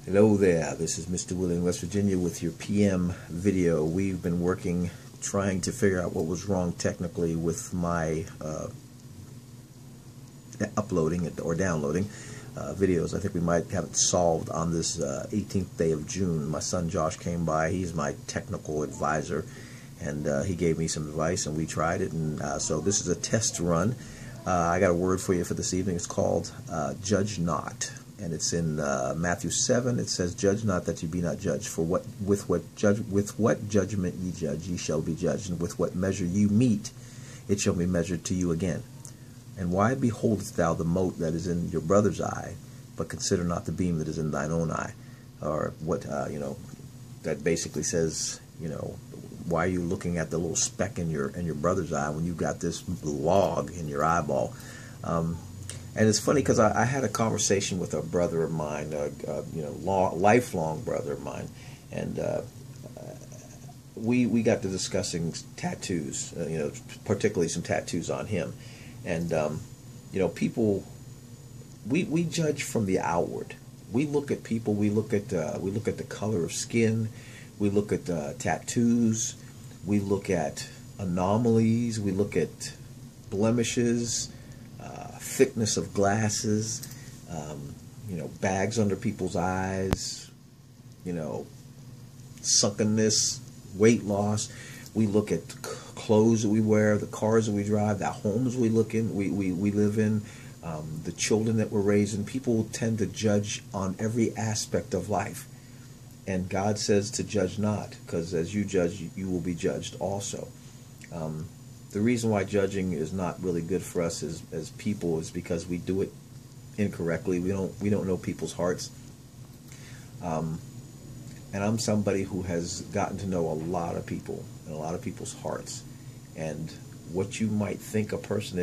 Hello there, this is Mr. Willie in West Virginia with your PM video. We've been working trying to figure out what was wrong technically with my uploading or downloading videos. I think we might have it solved on this 18th day of June. My son Josh came by. He's my technical advisor, and he gave me some advice, and we tried it. And so this is a test run. I got a word for you for this evening. It's called Judge Not. And it's in Matthew 7. It says, "Judge not that you be not judged. For with what judgment ye judge, ye shall be judged. And with what measure you mete, it shall be measured to you again. And why beholdest thou the mote that is in your brother's eye, but consider not the beam that is in thine own eye?" Or what that basically says, why are you looking at the little speck in your brother's eye when you've got this log in your eyeball? And it's funny because I had a conversation with a brother of mine, lifelong brother of mine, and we got to discussing tattoos, particularly some tattoos on him, and people, we judge from the outward. We look at people, we look at the color of skin, we look at tattoos, we look at anomalies, we look at blemishes. Thickness of glasses, bags under people's eyes, sunkenness, weight loss. We look at clothes that we wear, the cars that we drive, the homes we live in, the children that we're raising. People tend to judge on every aspect of life. And God says to judge not, because as you judge, you will be judged also. The reason why judging is not really good for us as people is because we do it incorrectly. We don't know people's hearts. And I'm somebody who has gotten to know a lot of people and a lot of people's hearts. And what you might think a person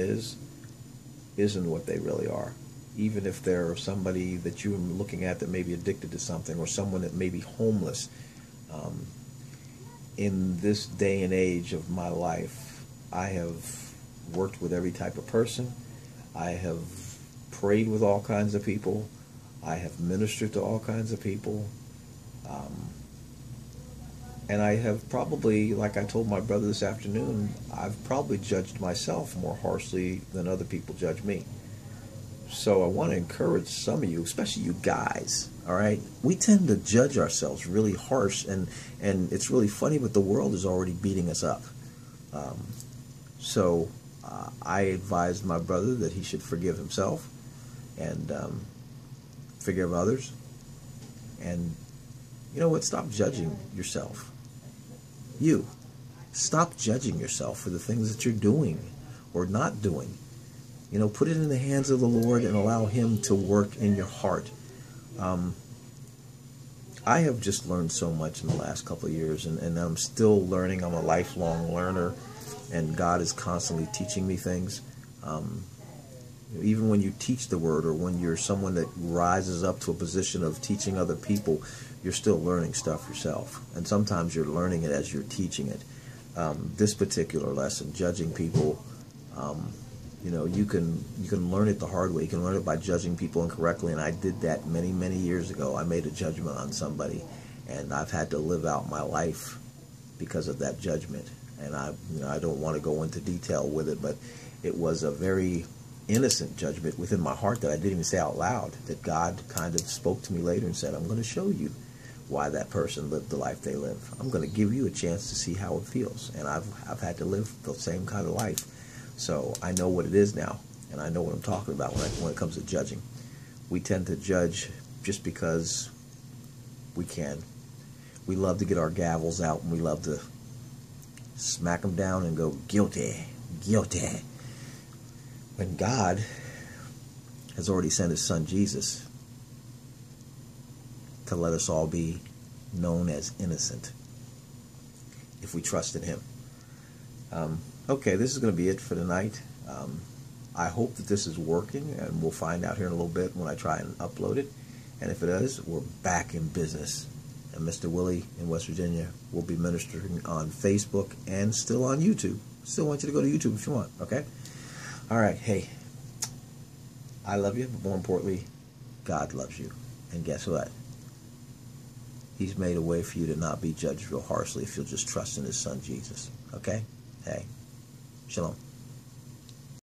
isn't what they really are. Even if they're somebody that you're looking at that may be addicted to something, or someone that may be homeless. In this day and age of my life, I have worked with every type of person. I have prayed with all kinds of people. I have ministered to all kinds of people. And I have probably, like I told my brother this afternoon, I've probably judged myself more harshly than other people judge me. So I want to encourage some of you, especially you guys, all right? We tend to judge ourselves really harsh, and it's really funny, but the world is already beating us up. So I advised my brother that he should forgive himself and forgive others. And you know what? Stop judging yourself. Stop judging yourself for the things that you're doing or not doing. Put it in the hands of the Lord and allow Him to work in your heart. I have just learned so much in the last couple of years, and I'm still learning. I'm a lifelong learner. And God is constantly teaching me things. Even when you teach the Word, or when you're someone that rises up to a position of teaching other people, you're still learning stuff yourself. And sometimes you're learning it as you're teaching it. This particular lesson, judging people, you can learn it the hard way. You can learn it by judging people incorrectly. And I did that many, many years ago. I made a judgment on somebody, and I've had to live out my life because of that judgment. And I don't want to go into detail with it, but it was a very innocent judgment within my heart that I didn't even say out loud, that God kind of spoke to me later and said, "I'm going to show you why that person lived the life they live. I'm going to give you a chance to see how it feels." And I've had to live the same kind of life. So I know what it is now, and I know what I'm talking about when it comes to judging. We tend to judge just because we can. We love to get our gavels out, and we love to smack them down and go, "Guilty, guilty." When God has already sent His Son Jesus to let us all be known as innocent if we trust in Him. Okay, this is going to be it for tonight. I hope that this is working, and we'll find out here in a little bit when I try and upload it. And if it is, we're back in business. And Mr. Willie in West Virginia will be ministering on Facebook and still on YouTube. Still want you to go to YouTube if you want, okay? All right, hey, I love you, but more importantly, God loves you. And guess what? He's made a way for you to not be judged real harshly if you'll just trust in his son Jesus. Okay? Hey, shalom.